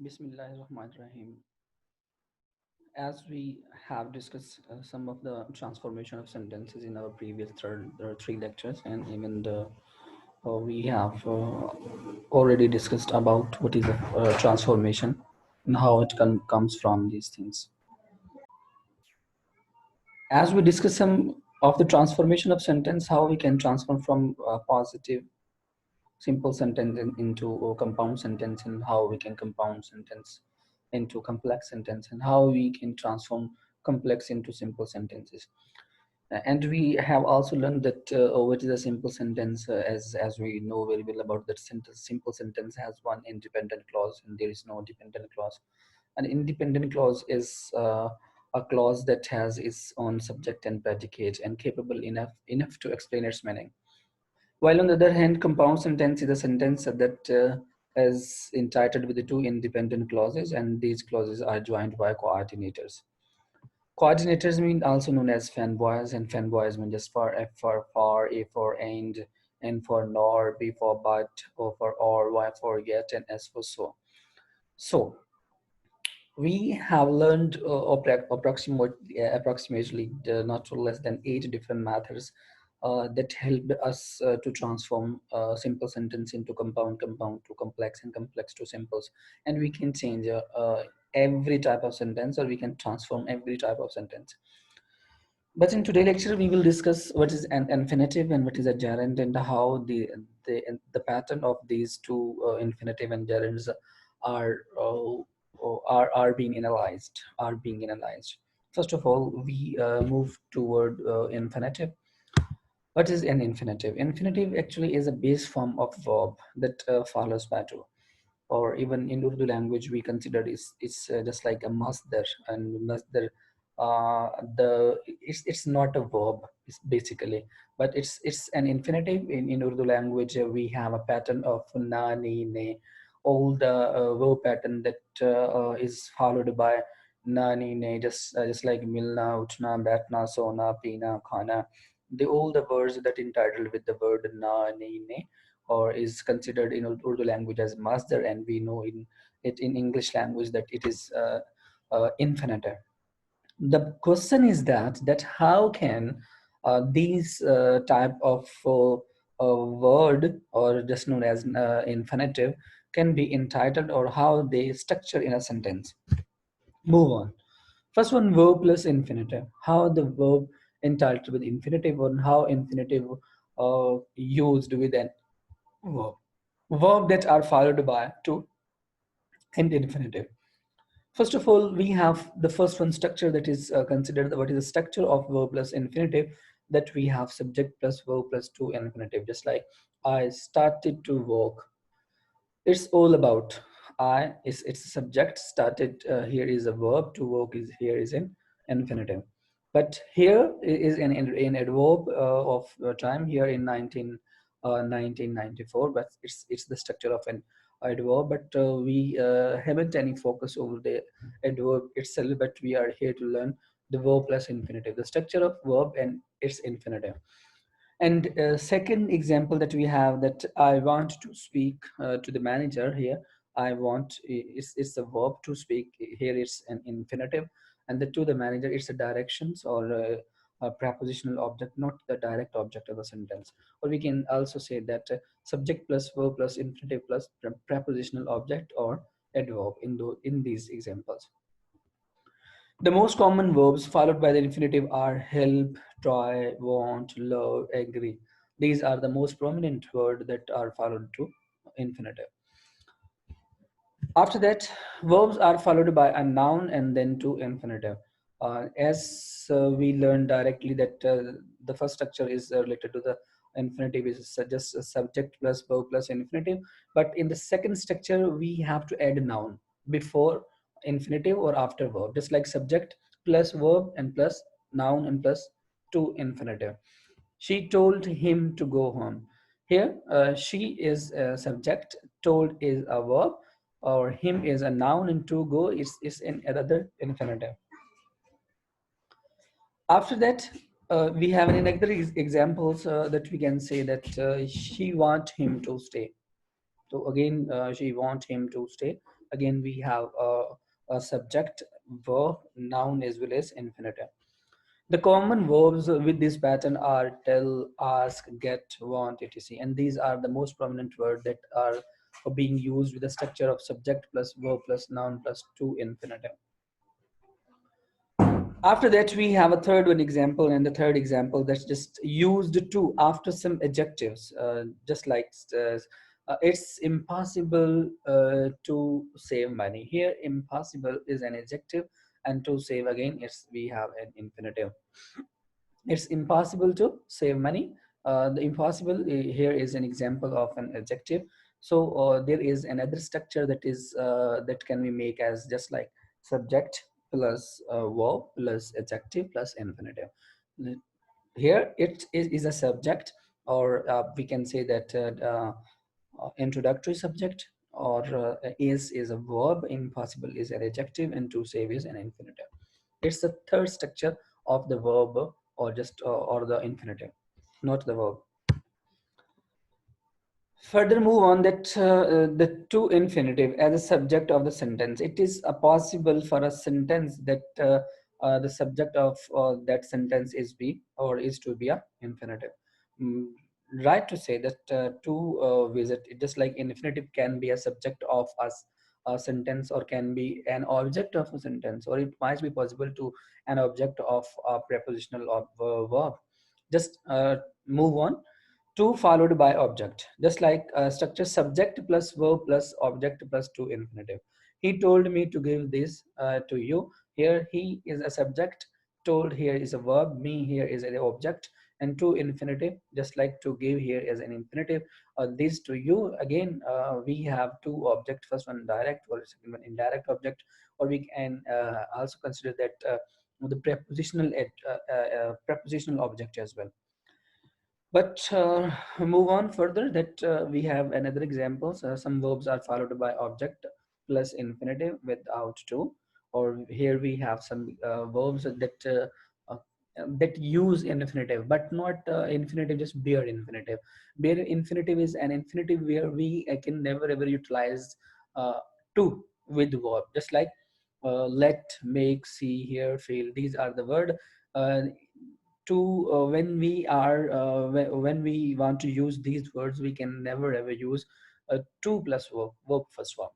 Bismillahirrahmanirrahim. As we have discussed some of the transformation of sentences in our previous three lectures, and even we have already discussed about what is a transformation and how it comes from these things. As we discuss some of the transformation of sentence, how we can transform from positive simple sentence into a compound sentence, and how we can compound sentence into complex sentence, and how we can transform complex into simple sentences. And we have also learned that what is a simple sentence, as we know very well about that sentence. Simple sentence has one independent clause and there is no dependent clause. An independent clause is a clause that has its own subject and predicate and capable enough to explain its meaning, while on the other hand, compound sentence is a sentence that is entitled with the two independent clauses, and these clauses are joined by coordinators. Coordinators mean also known as fanboys, and fanboys mean just for F for far, A for and, N for nor, B for but, O for or, Y for yet, and S for so. So we have learned approximately not less than 8 different methods that help us to transform simple sentence into compound to complex, and complex to simples. And we can change every type of sentence, or we can transform every type of sentence. But in today's lecture, we will discuss what is an infinitive and what is a gerund, and how the pattern of these two infinitive and gerunds are being analyzed. First of all, we move toward infinitive. What is an infinitive? Infinitive actually is a base form of verb that follows by to, or even in Urdu language, we consider it's just like a masdar, and masdar, it's not a verb, it's basically, but it's an infinitive. In Urdu language, we have a pattern of na, ni, ne, all the verb pattern that is followed by na, ni, ne, just like milna, utna, batna, sona, pina, khana. All the words that entitled with the word na, ni, ne, or is considered in Urdu language as masdar, and we know in English language that it is infinitive. The question is that how can these type of word, or just known as infinitive, can be entitled, or how they structure in a sentence. Move on. First one, verb plus infinitive. How the verb entitled with infinitive, or how infinitive used with an verb. Verb that are followed by to and infinitive. First of all, we have the first one, structure, that is considered what is the structure of verb plus infinitive, that we have subject plus verb plus to infinitive. Just like I started to walk. It's all about I, it's a subject, started here is a verb, to work is here is an infinitive. But here is an adverb of time here in 1994, but it's the structure of an adverb, but we haven't any focus over the adverb itself, but we are here to learn the verb plus infinitive, the structure of verb and its infinitive. And second example that we have, that I want to speak to the manager here. I want is the verb, to speak here it's an infinitive, and the to the manager, it's a directions, or a prepositional object, not the direct object of the sentence. Or we can also say that subject plus verb plus infinitive plus prepositional object or adverb in these examples. The most common verbs followed by the infinitive are help, try, want, love, agree. These are the most prominent words that are followed to infinitive. After that, verbs are followed by a noun and then to infinitive. As we learned directly that the first structure is related to the infinitive, is just a subject plus verb plus infinitive. But in the second structure, we have to add a noun before infinitive or after verb, just like subject plus verb and plus noun and plus to infinitive. She told him to go home. Here, she is a subject, told is a verb, or him is a noun, and to go is in another infinitive. After that, we have another examples that we can say that she want him to stay. So again, she want him to stay. again we have a subject, verb, noun, as well as infinitive. The common verbs with this pattern are tell, ask, get, want, etc. And these are the most prominent words that are being used with the structure of subject plus verb plus noun plus to infinitive. After that, we have a third one example, and the third example that's just used to after some adjectives, just like it's impossible to save money. Here, impossible is an adjective, and to save again, it's we have an infinitive. It's impossible to save money. The impossible here is an example of an adjective. So there is another structure that is that can we make as just like subject plus verb plus adjective plus infinitive. Here it is a subject, or we can say that introductory subject, or is a verb, impossible is an adjective, and to save is an infinitive. It's the third structure of the verb, or just or the infinitive, not the verb. Further move on that the to infinitive as a subject of the sentence. It is possible for a sentence that the subject of that sentence is be or is to be a infinitive. Mm, right to say that to visit, just like infinitive can be a subject of us a sentence, or can be an object of a sentence, or it might be possible to an object of a prepositional of verb. Just move on. To followed by object, just like structure subject plus verb plus object plus to infinitive. He told me to give this to you. Here he is a subject, told here is a verb, me here is an object, and to infinitive, just like to give here is an infinitive. This to you, again we have two objects, first one direct or second one indirect object, or we can also consider that the prepositional object as well. But move on further that we have another examples. Some verbs are followed by object plus infinitive without to, or here we have some verbs uh, that use infinitive, but not infinitive, just bare infinitive. Bare infinitive is an infinitive where we can never ever utilize uh, to with verb, just like let, make, see, hear, feel. These are the word. Uh, to when we are when we want to use these words, we can never ever use to plus verb first form.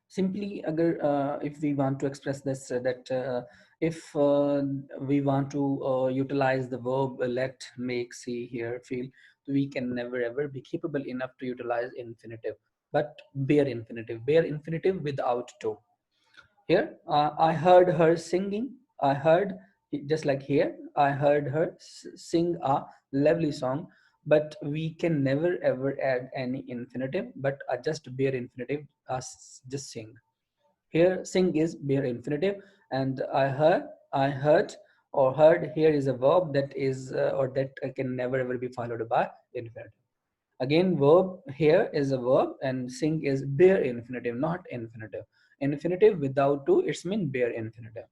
Simply agar, if we want to express this that if we want to utilize the verb let, make, see, hear, feel, we can never ever be capable enough to utilize infinitive, but bare infinitive, bare infinitive without to. Here, I heard her singing. I heard, just like here, I heard her sing a lovely song, but we can never ever add any infinitive, but just bare infinitive, just sing. Here, sing is bare infinitive, and I heard, or heard here is a verb that is, or that can never ever be followed by infinitive. Again, verb here is a verb, and sing is bare infinitive, not infinitive. Infinitive without to, it's mean bare infinitive.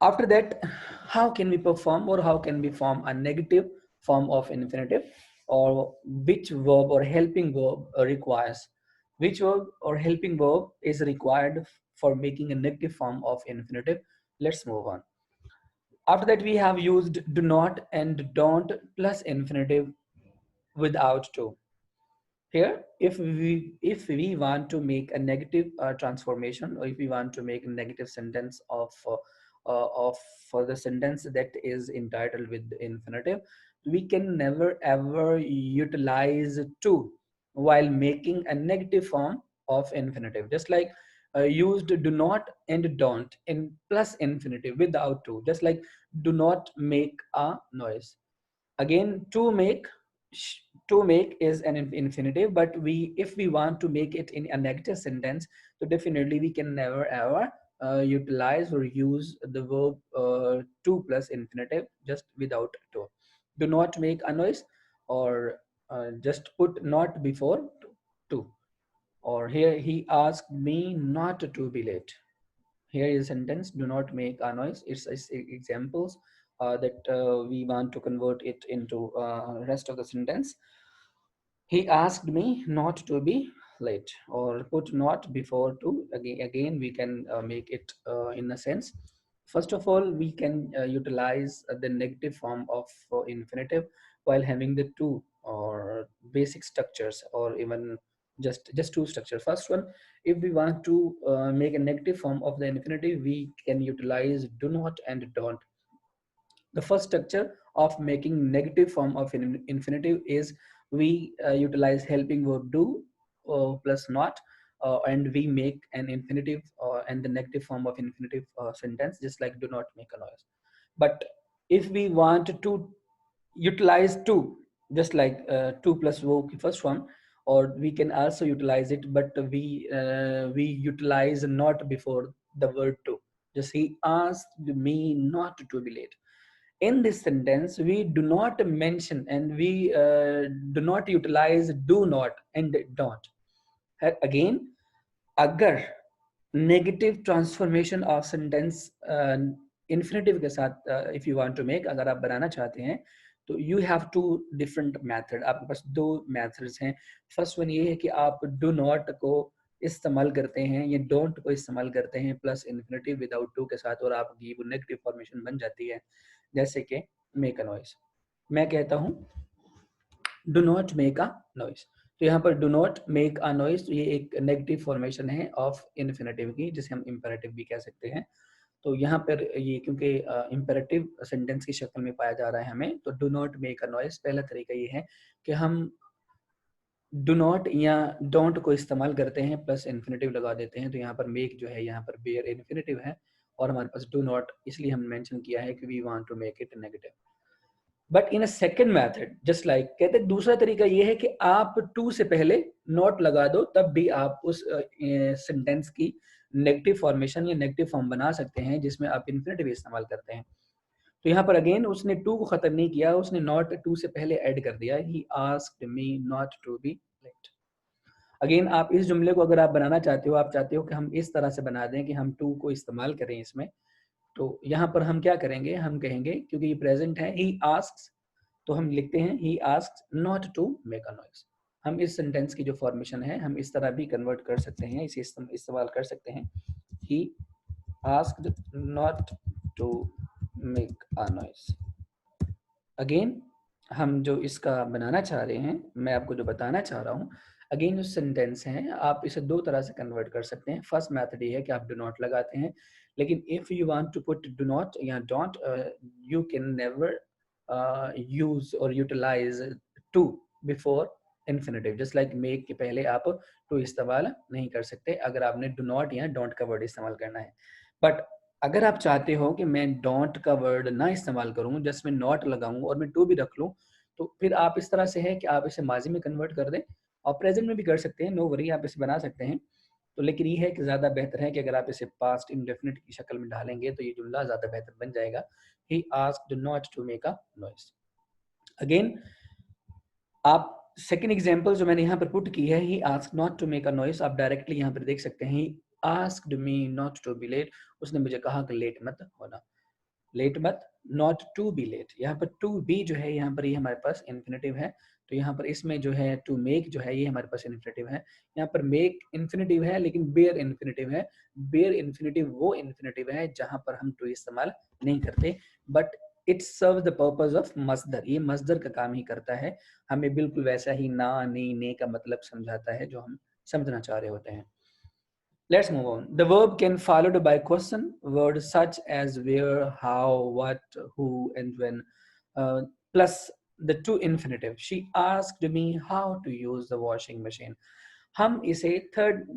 After that, how can we perform, or how can we form a negative form of infinitive, or which verb or helping verb requires? Which verb or helping verb is required for making a negative form of infinitive? Let's move on. After that, we have used do not and don't plus infinitive without to. Here, if we want to make a negative transformation, or if we want to make a negative sentence of for the sentence that is entitled with the infinitive, we can never ever utilize to while making a negative form of infinitive, just like used do not and don't in plus infinitive without to, just like do not make a noise. Again, to make is an infinitive, but we if we want to make it in a negative sentence, so definitely we can never ever utilize or use the verb to plus infinitive just without to. Do not make a noise, or just put not before to. Or here, he asked me not to be late. Here is a sentence, do not make a noise. It's examples that we want to convert it into rest of the sentence. He asked me not to be late, or put not before to. Again we can make it in a sense. First of all, we can utilize the negative form of infinitive while having the two or basic structures, or even just two structures. First one, if we want to make a negative form of the infinitive, we can utilize do not and don't. The first structure of making negative form of an infinitive is we utilize helping verb do plus not, and we make an infinitive and the negative form of infinitive sentence, just like do not make a noise. But if we want to utilize two, just like two plus verb first one, or we can also utilize it, but we utilize not before the word to. Just he asked me not to be late. In this sentence we do not mention and we do not utilize do not and don't. Again, अगर negative transformation of sentence infinitive के साथ if you want to make, अगर आप बनाना चाहते हैं, तो you have two different method, आपके पास दो मेथड्स हैं. फर्स्ट वन ये है कि आप डू नॉट को इस्तेमाल करते हैं या डोंट को इस्तेमाल करते हैं प्लस इन्फिनेटिव विदाउट टू के साथ, और आपकी वो नेगेटिव फॉर्मेशन बन जाती है. जैसे कि मेक अ नॉइज, मैं कहता हूँ do not make a noise, तो यहाँ पर do not make a noise, तो ये एक नेगेटिव फॉर्मेशन है ऑफ इन्फिनेटिव की, जिसे हम इंपेरेटिव भी कह सकते हैं. तो यहाँ पर ये क्योंकि इंपेरेटिव सेंटेंस की शक्ल में पाया जा रहा है हमें, तो do not make a noise पहला तरीका ये है कि हम डू नॉट या डोंट को इस्तेमाल करते हैं प्लस इन्फिनेटिव लगा देते हैं. तो यहाँ पर मेक जो है यहाँ पर बेयर इन्फिनेटिव है, और हमारे पास डू नॉट इसलिए हम मेंशन किया है कि we want to make it negative. But in a second method just like, कहते हैं दूसरा तरीका ये है कि आप टू से पहले नॉट लगा दो, तब भी आप उस सेंटेंस की नेगेटिव फॉर्मेशन या नेगेटिव फॉर्म बना सकते हैं जिसमें आप इन्फिनेटिव इस्तेमाल करते हैं. तो यहाँ पर अगेन उसने टू को खत्म नहीं किया, उसने नॉट टू से पहले ऐड कर दिया. He asked me not to be late. Again आप इस जुमले को अगर आप बनाना चाहते हो, आप चाहते हो कि हम इस तरह से बना दें कि हम टू को इस्तेमाल करें इसमें, तो यहाँ पर हम क्या करेंगे, हम कहेंगे क्योंकि ये प्रेजेंट है, ही आस्क्स, तो हम लिखते हैं he asks not to make a noise. हम इस सेंटेंस की जो फॉर्मेशन है हम इस तरह भी कन्वर्ट कर सकते हैं, इसे इस्तेमाल कर सकते हैं. He asked not to make a noise. Again हम जो इसका बनाना चाह रहे हैं, मैं आपको जो बताना चाह रहा हूँ, अगेन जो सेंटेंस है आप इसे दो तरह से कन्वर्ट कर सकते हैं. फर्स्ट मेथड ये है कि आप डू नॉट लगाते हैं, लेकिन if you want to put do not या don't, you can never use और utilize to before infinitive. Just like make के पहले आप टू इस्तेमाल नहीं कर सकते अगर आपने डू नॉट या डोंट का वर्ड इस्तेमाल करना है. बट अगर आप चाहते हो कि मैं डोंट का वर्ड ना इस्तेमाल करूं, जस्ट मैं नॉट लगाऊं और मैं टू भी रख लूं, तो फिर आप इस तरह से है कि आप इसे माजी में कन्वर्ट कर दें, और प्रेजेंट में भी कर सकते हैं, नो वरी, आप इसे बना सकते हैं. तो लेकिन ये है कि ज़्यादा बेहतर है कि अगर आप इसे पास्ट इंडेफिनिट की शक्ल में डालेंगे तो ये जुमला ज़्यादा बेहतर बन जाएगा. He asked not to make a noise. Again आप सेकेंड एग्जाम्पल जो मैंने यहाँ पर पुट की है, he asked not to make a noise, आप डायरेक्टली यहाँ पर देख सकते हैं, he asked me not to be late, उसने मुझे कहा कि लेट मत होना. लेट मत, नॉट टू बी लेट. यहाँ पर टू बी जो है यहाँ पर ये हमारे पास इन्फिनेटिव है, तो यहाँ पर इसमें जो है टू मेक जो है ये हमारे पास इन्फिनेटिव है. यहाँ पर मेक इन्फिनेटिव है लेकिन बेयर इन्फिनेटिव है. बेयर इन्फिनेटिव वो इन्फिनेटिव है जहां पर हम टू इस्तेमाल नहीं करते, but it serve the purpose of मस्दर. ये मस्दर का काम ही करता है, हमें बिल्कुल वैसा ही ना नी ने का मतलब समझाता है जो हम समझना चाह रहे होते हैं. Let's move on. The verb can followed by question words such as where, how, what, who, and when, plus the two infinitive. She asked me how to use the washing machine. हम इसे third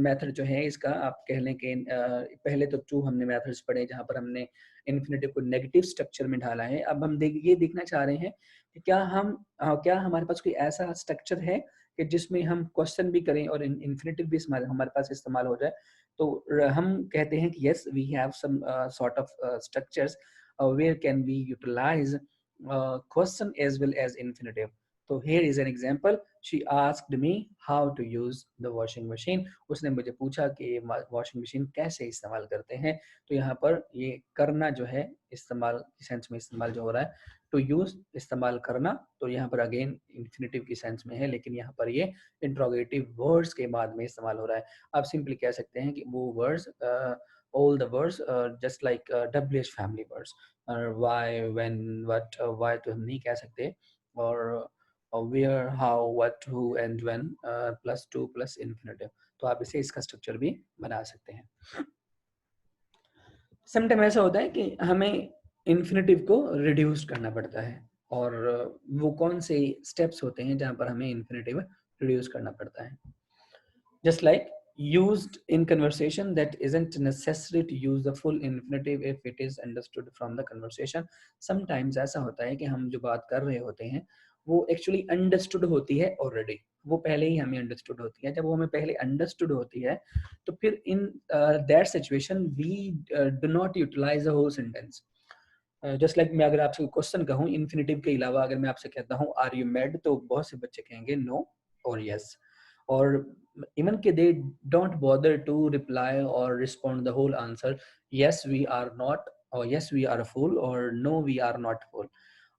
method जो है इसका आप कह लें कि पहले तो टू हमने मेथड्स पढ़े जहाँ पर हमने इन्फिनेटिव को नेगेटिव स्ट्रक्चर में ढाला है. अब हम ये देखना चाह रहे हैं कि क्या हमारे पास कोई ऐसा स्ट्रक्चर है कि जिसमें हम क्वेश्चन भी करें और इन्फिनेटिव भी हमारे पास इस्तेमाल हो जाए. तो हम कहते हैं कि yes we have some sort of structures where can we utilize question as well as infinitive. तो here is an example. She asked me how to use the washing machine. उसने मुझे पूछा कि वॉशिंग मशीन कैसे इस्तेमाल करते हैं. तो यहाँ पर ये करना जो है इस्तेमाल सेंस में इस्तेमाल जो हो रहा है टू यूज इस्तेमाल करना, तो यहाँ पर अगेन इन्फिनेटिव की सेंस में है, लेकिन यहाँ पर ये इंट्रोगेटिव वर्ड्स के बाद में इस्तेमाल हो रहा है। आप सिंपली कह सकते हैं कि वो words, all the words just like WH family words, why, when, what, why तो हम नहीं कह सकते, और where, how, what, who and when plus to plus infinitive, तो आप इसे इसका स्ट्रक्चर भी बना सकते हैं। समटाइम ऐसा होता है कि हमें इन्फिनेटिव को रिड्यूस करना पड़ता है, और वो कौन से स्टेप्स होते हैं जहाँ पर हमें इन्फिनेटिव रिड्यूस करना पड़ता है। Just like used in conversation, that isn't necessary to use the full infinitive if it is understood from the conversation. Sometimes ऐसा होता है कि हम जो बात कर रहे होते हैं वो एक्चुअली अंडरस्टूड होती है ऑलरेडी, वो पहले ही हमें अंडरस्टूड होती है। जब वो हमें पहले अंडरस्टूड होती है तो फिर in that situation we do not utilize the whole sentence. Just like मैं अगर आपसे क्वेश्चन कहूँ इन्फिनेटिव के अलावा, अगर मैं आपसे कहता हूँ आर यू मैड, तो बहुत से बच्चे कहेंगे नो और यस, और even they don't bother to reply or respond the whole answer, yes we are not, or yes we are a fool, or no we are not fool।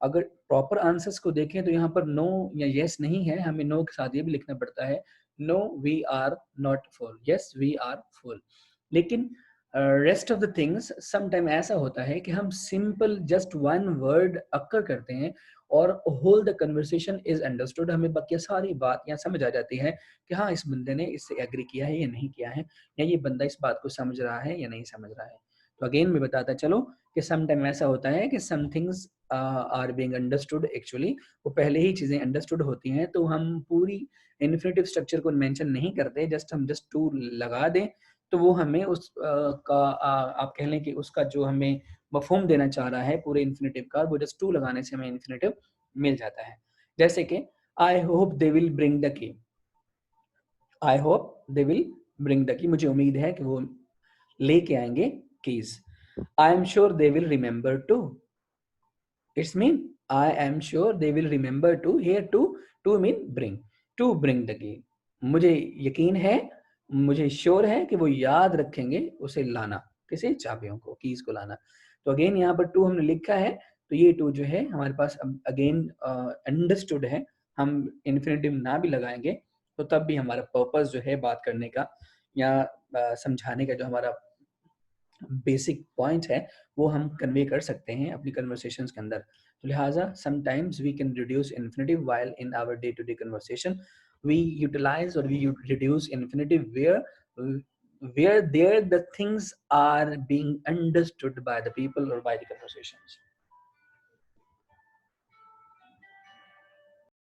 अगर proper answers को देखें तो यहाँ पर no या yes नहीं है, हमें नो के साथ ये भी लिखना पड़ता है no we are not full, yes we are full. लेकिन rest of the things sometime ऐसा होता है कि हम simple just one word occur करते हैं और whole the conversation is understood, हमें बाकी सारी बात यहाँ समझ आ जाती है कि हाँ इस बंदे ने इससे एग्री किया है या नहीं किया है, या ये बंदा इस बात को समझ रहा है या नहीं समझ रहा है। तो अगेन मैं बताता चलो कि समटाइम ऐसा होता है कि some things are being understood, actually वो पहले ही चीजें अंडरस्टूड होती हैं, तो हम पूरी इन्फिनेटिव स्ट्रक्चर को मेंशन नहीं करते, हम जस्ट टू लगा दें तो वो हमें उस आप कह लें कि उसका जो हमें मफहूम देना चाह रहा है पूरे इन्फिनेटिव का, वो जस्ट टू लगाने से हमें इन्फिनेटिव मिल जाता है। जैसे कि I hope they will bring the key, I hope they will bring the key, मुझे उम्मीद है कि वो लेके आएंगे keys. I am sure they will remember to, it's mean I am sure they will remember to, here to mean bring, to bring the key, मुझे यकीन है, मुझे श्योर है कि वो याद रखेंगे उसे लाना, किसे, चाबियों को, कीज को लाना। तो अगेन यहाँ पर टू हमने लिखा है, तो ये टू जो है हमारे पास अगेन अंडरस्टूड है, हम इन्फिनेटिव ना भी लगाएंगे तो तब भी हमारा पर्पस जो है बात करने का या समझाने का जो हमारा बेसिक पॉइंट है वो हम कन्वे कर सकते हैं अपनी कन्वर्सेशंस के अंदर। तो लिहाजा sometimes we can reduce infinitive while in our day to day conversation, we utilize or we reduce infinitive where there the things are being understood by the people or by the conversations।